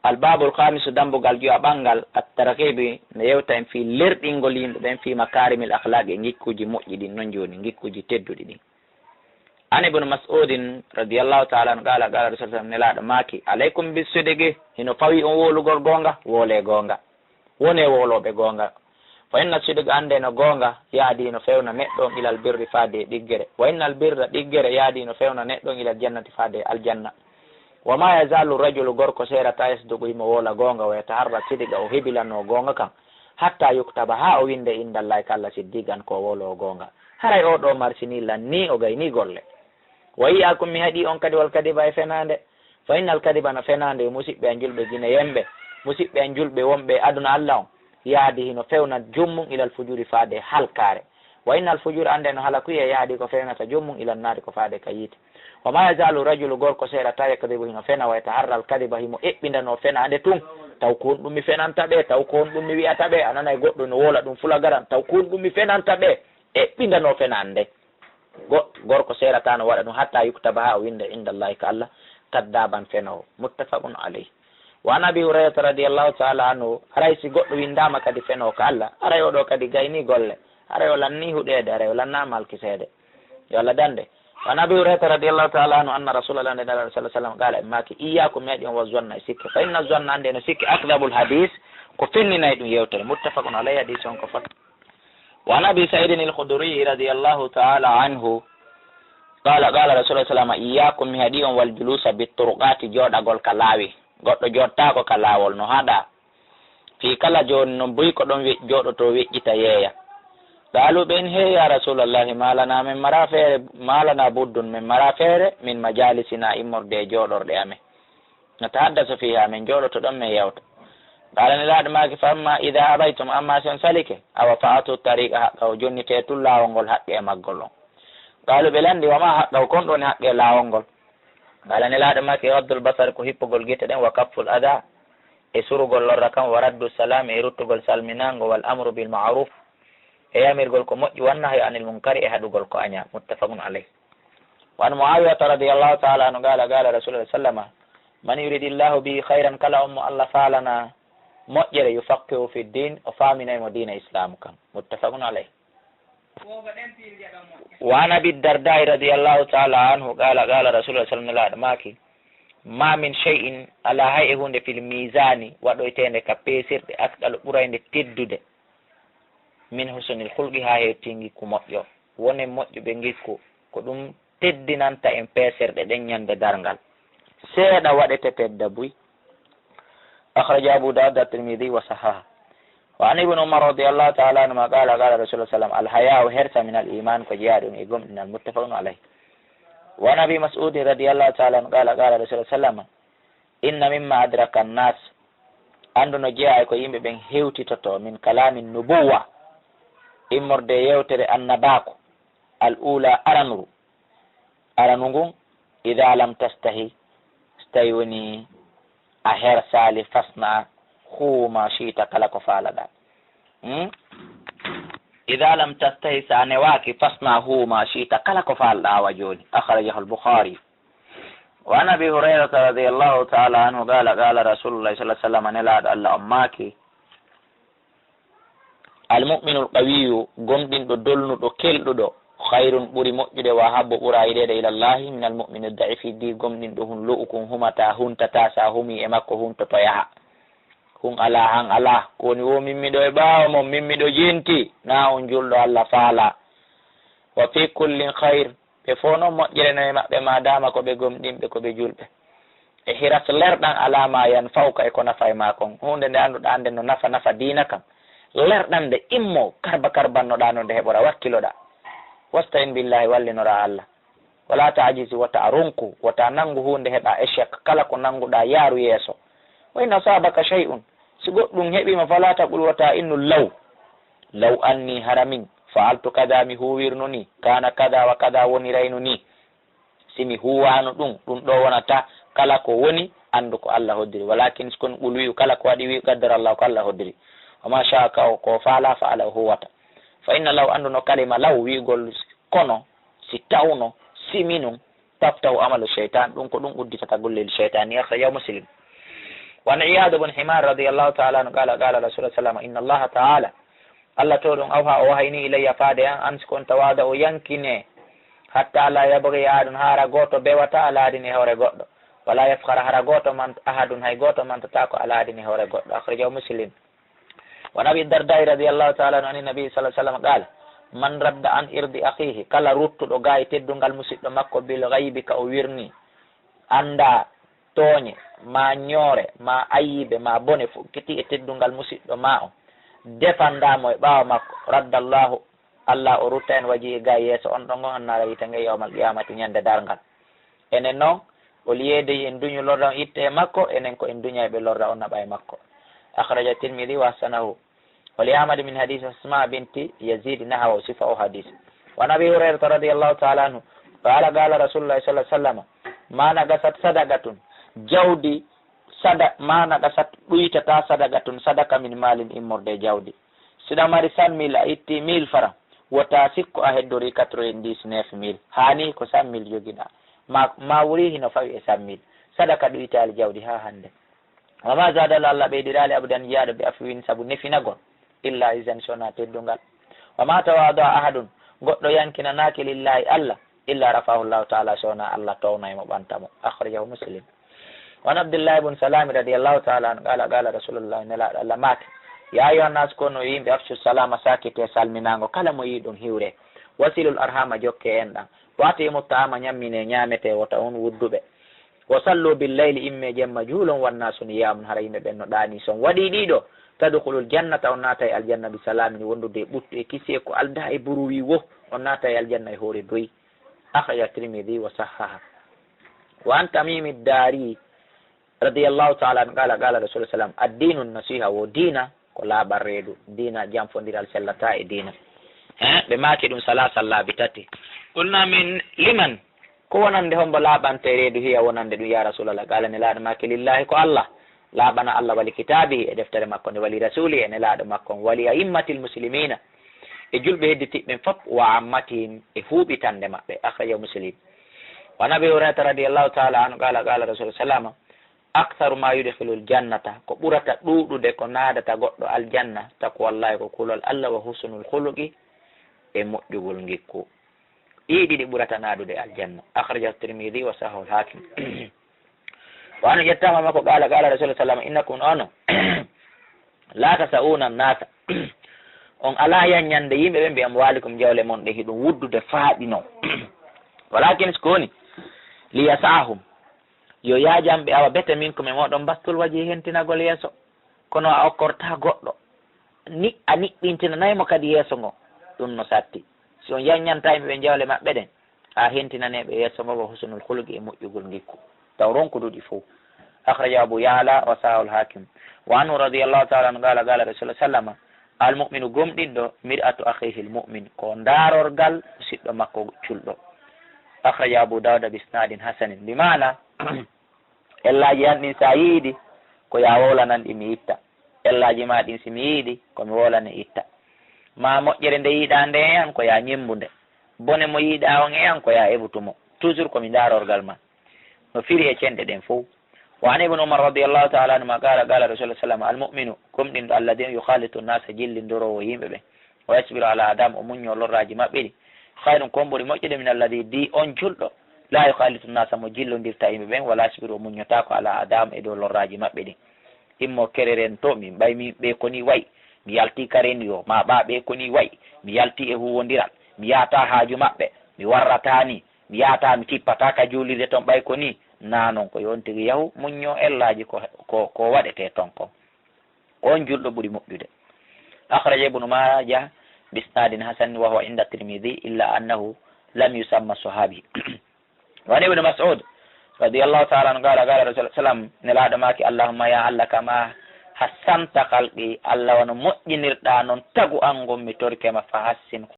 الباب الخامس دمبو قال جو أبانغال الترغيب نيوتا في لردينغولين بين في مكارم الأخلاق نيكو جي مؤجد ننجوني نيكو جي تدو دي. أنا ابن مسعود رضي الله تعالى قال رسول الله نلا ماكي عليكم بالصدق هنا فوي أولو غونغا وولي غونغا wone woloɓe gonga fa inna sidiga ande no gonga yaadi no fewna neɗɗon ilal birri faade ɗiggere wa innal birra ɗiggere yaadi no fewna neɗɗon ilal jannati faade aljanna wa ma yazalu rajulu gorko serata yasdugu imo wola gonga wa yataharra sidiga o heɓilanno gonga kam hatta yuktaba ha o winde indallahi kalla siddigan ko wolo gonga haray o ɗo marsinillan ni o gayni golle wa iyakum mi haɗi on kadi wal kadiba e fenande fa innal kadiba no fenande musidɓe a julɓe guine yemɓe musidɓe en julɓe wonɓe aduna allah on yaadi hino fewna jommum ilal fujuri faade halkare wa innal fujur ande no halakuye yaadi ko fewnata jommum ilal naari ko faade ka yiite wa ma yazalu rajulu gorko seeɗata yakdibu hino fena wa yataharral kadiba himo eɓɓindano fena ande tun taw ko ɗum mi fenanta ɓe taw ko ɗum mi wiyata ɓe a nanay goɗɗo no wola ɗum fula garan taw ko ɗum mi fenanta ɓe eɓɓindano fena ande gorko seeɗata no waɗa ɗum hatta yuktaba ha o winda indallahi ka allah kaddaban fena o muttafaqun alayh wa an abi hurayrata radiallahu taala anhu aray si goɗɗo windama kadi feno ko allah aray oɗo kadi gayni golle aray o lanni huɗede aray o lannama alkisede yo allah dande wa an abi hurayrata radiallahu taala anhu anna rasulallah nde dala sah sallam qala e maki iyakum meɗi on wa zonna e sikke fa inna zonna ande no sikki akdabul hadis ko fenninayi ɗum yewtere muttafaqun alayhi hadis on ko fat wa an abi saidin il khuduriyi radiallahu taala anhu qala rasulullah sallam iyakum mi haɗi on wal julusa bitturqati joɗagol ka laawi goɗɗo jottako ka laawol no haɗa fi kala joni no buy ko ɗon joɗoto weƴƴita yeeya ɗaluɓen he ya rasulallahi malana min mara feere malana buddun min mara feere min majalisina immorde e joɗorɗe amen no tahaddasa fiha min joɗoto ɗon min yewta ɗalani laaɗo maki fa amma ida abaytum amma sen salike awa fa'atu tariqa haqqa o jonnite tul laawol ngol haqqe e maggol on ɗaluɓe landi wama haqqa o kon ɗon haqqe e laawol ngol قال نلا ما كي رد البصر كو هيبغول جيتدن وكف الاذى e surugol lorra kam wa raddu salam e ruttugol salminango wal amru bil ma'ruf e yamirgol ko moƴƴi wannahi anil munkari e haɗugol ko aña muttafaqun alayh wa an muawiyata radiyallahu ta'ala anhu qala rasulullah sallama man yuridillahu bi khayran kala ummo allah falana moƴƴere yufaqihu fi din o faminaymo dina islam kam muttafaqun alayh wa an abi dardai radiyallahu ta'ala anhu qala rasulullah sallallahu alaihi wasallam ma min shay'in ala hay hunde fil mizani waɗoytende ka pesirde asqal ɓurayde teddude min husnil khulqi ha hewtingi ko moƴƴo woni moƴƴuɓe gikku ko ɗum teddinanta en pesirɗe ɗen ñande dargal seeɗa waɗete tedda buy akhraja abu dawud at-tirmidhi wa sahaha wa an ibn umar radiyallahu ta'ala anhu qala rasulullah sallallahu alaihi wasallam al-haya'u hirsa min al-iman ko jiyaɗum e gomɗinal muttafaqun alayh wa nabi mas'ud radiyallahu ta'ala anhu qala rasulullah sallallahu inna mimma adraka an-nas anduno jeeya ko yimɓe ɓen hewtitoto min kalamin nubuwa immorde yewtere annabako al-ula aranu ngun idha lam tastahi stayi woni a hersali fasna huma shiita kala ko faalaɗa idha lam tastahi sa newaki fasna huma shiita kala ko faalaɗa wa joni akhrajahu al-bukhari wa an abi hurairata radiyallahu ta'ala anhu qala rasulullah sallallahu alaihi wasallam nelaɗo allah on maaki almu'minu alqawiyyu gomɗinɗo dolnuɗo kelɗuɗo khayrun ɓuri moƴƴude wa habbo ɓura yiɗede ilallahi min almu'mini ad-da'ifi di gomɗinɗo hun lo'ukun humata huntata sa humi e makko huntoto yaha hun ala han ala koni wo mimmiɗo e ɓaawa mon mimmiɗo jenti na on julɗo allah faala wa fi kullin khayr ɓe fo noon moƴƴere no e maɓɓe madama ko ɓe gomɗinɓe ko ɓe julɓe e hiras lerɗan alama yan fawka e ko nafa e makon hunde nde annduɗa ande no nafa diina kam lerɗan nde immo karbannoɗa no nde heɓora wakkiloɗa wastain billahi wallinora allah wala taajisi wata a runku wata nangu hunde heɓa échec kala ko nanguɗa yaaru yeeso wa in asabaka shay'un si goɗɗum heɓima fala taqul wata innu law anni haramin fa'altu kada mi huwirno ni kana kada wa kada woni rayno ni simi huwano ɗum ɗo wonata kala ko woni andu ko allah hoddiri walakin skon ɓul wi'u kala ko waɗi wi qaddara allah ko allah hoddiri wama shaka ko faala fa ala huwata fa inna law anduno kalima law wi'gol kono si tawno siminum taftahu amalu shaytan ɗum ko ɗum udditata gollel shaytan akhrajahu muslim وعن عياض بن حمار رضي الله تعالى عنه قال قال رسول الله صلى الله عليه وسلم إن الله تعالى الله تودون أوها وهيني إلي فاديا أنسكون توادا وينكني حتى لا يبغي أحد هارا غوتو بيوتا على ديني هوري غوتو ولا يفخر هارا غوتو من أحد هاي غوتو من تتاكو على ديني هوري غوتو أخرجه مسلم. ونبي الدرداء رضي الله تعالى عن النبي صلى الله عليه وسلم قال من رد عن إرض أخيه كلا روتو دو غاي تدونغال مسيد مكو بالغيب كأويرني anda toñe ma ñoore ma ayibe ma bone fu keti e teddungal musidɗo ma o defandamo e ɓaawa makko raddallahu Allah o rutta en waji ga yeeso on ɗon gon annara yita nge yawmal qiyamati ñande dargal enen noon o liyede en duñu lorda on itte e makko enen ko en duña ɓe lorda on naɓa e makko akhraja tirmidhi wa hasanahu wa li ahmad min hadith asma binti yazid nahawa sifa o hadith wa nabi hurairah radiyallahu ta'ala anhu qala qala rasulullah sallallahu alaihi wasallam ma nagasat sadagatun jawdi ma nagasat ɗuytata sadagatun sadaka min malin immorde jawdi siɗa mari 100 000 a itti 1000 francs wota sikko a heddori 99 000 hani ko 100 000 joguiɗa ma wuri hino fawi e 100 000 sadaka ɗuytali jawdi ha hande wama zadal Allah ɓeyɗirali abadan jiyaɗo ɓe afwin saabu nefinagol illa isan sona teddungal wama tawado ahadun goɗɗo yankinanaki lillahi Allah illa rafahu llahu taala sona Allah townaymo ɓantamo akhrajahu muslim. wan abdullah ibn salam radiallahu taala an qala rasulullah nelaɗo Allah maake ya ayuha nnas kono yimɓe afsu salama sakite salminago kala mo yiɗum hiwre wasilul arhama jokke en ɗan watimu taama ñammine ñamete wota on wudduɓe wa sallu billeyli imme jemma juulon wannasu niyamun hara yimɓe ɓen no ɗani son waɗi ɗiɗo tadkhulul jannata on naata e aljanna bi salamin wondude ɓuttu e kisi ko alda e buruwi wo on naata e aljanna e hoore doyi akhraja tirmidhi wa sahaha. wa an tamimi dari radiyallahu ta'ala an qala rasul sallam ad-dinu nasiha wo dina ko laaɓar reedu dina jamfodiral sellata e dina ɓe maaki ɗum salasa laabi tati qulna min liman ko wonande hombo laaɓante reedu hiya wonande ɗum ya rasulallah qala ne laaɗo maake lillahi ko Allah laaɓana Allah wali kitabihi e deftere makko nde wali rasuli ene laaɗo makko wali a'immatil muslimina e julɓe hedditiɓɓen fof wa ammatihim e huuɓitande maɓɓe akhraja muslim. wa nabi hurairata radiallahu taala anu qala rasul sallama aktharu ma yudkhilul jannata ko ɓurata ɗuɗude ko naadata goɗɗo aljanna tako wallahi ko kulol Allah wa husnul khuluqi e moƴƴugol ngikku ɗiɗi ɓurata naadude aljanna akhraja tirmidhi wa sahih al-hakim. wa anu yettama makko qala rasul sallama innakum ono la tasa'una nasa on ala yanñande yimɓe ɓe mbiyam walikum jawle mon ɗe hiɗum wuddude faaɗino walakin skoni liyasahum yo yaajamɓe awa bete min ko mi moɗon bastul waji hentinagol yeeso kono a okkorta goɗɗo a niɓɓintinanaymo kadi yeeso ngo ɗum no satti si on yanñanta yimɓe jawle maɓɓe ɗen a hentinaneɓe yeeso ngo wa husnul khuluqi e moƴƴugol ngikku taw ronkuɗuɗi fo akhraja abu ya'la wa sahih al-hakim. wa anhu radiyallahu ta'ala anhu qala rasulullah sallama almu'minu gomɗinɗo mir'atu akhihi almu'min ko darorgal siɗɗo makko culɗo akhraja abu dawuda bisnadin hasanin bimana ellaji an ɗin sa yiiɗi ko ya wowlanan ɗi mi itta ellaji ma ɗin si mi yiiɗi komi wolane itta ma moƴƴere nde yiiɗa nde e an ko ya ñimbude bone mo yiiɗa on e an ko ya eɓutumo toujours komi darorgal ma no firi e cenɗe ɗen fof. wa an ibn umar radiyallahu ta'ala anhuma qala rasulullah sallam almu'minu gomɗinɗo alladhi yukhalitu nnasa jillindorowo yimɓe ɓe wa yasbiru ala adam o muñño lorraji maɓɓe ɗi hayrun kon ɓuri moƴƴude min alladhi di on julɗo la yukhalitu nnasa mo jillondirta yimɓe ɓen wala yasbiru o muññotako ala adam e dow lorraji maɓɓe ɗi immo kereren to min ɓay min ɓe koni wayi mi yalti karen yo ma ɓa ɓe koni wayi mi yalti e huwodiral mi yahata haaju maɓɓe mi warratani mi yahata mi tippata ka julirde toon ɓay koni na noon ko yon tigi yahu muñño ellaji ko waɗete toon kon on julɗo ɓuri moƴƴude akhraja ibnu majah bisnadin hasan wa huwa inda tirmidhi illa annahu lam yusamma sahabi. wa an ibnu mas'ud radiyallahu ta'ala anhu qala rasul sallam nelaɗo maki allahumma ya Allah kama hassanta kalqi Allah wono moƴƴinirɗa noon tagu an gommi torkema fa hassin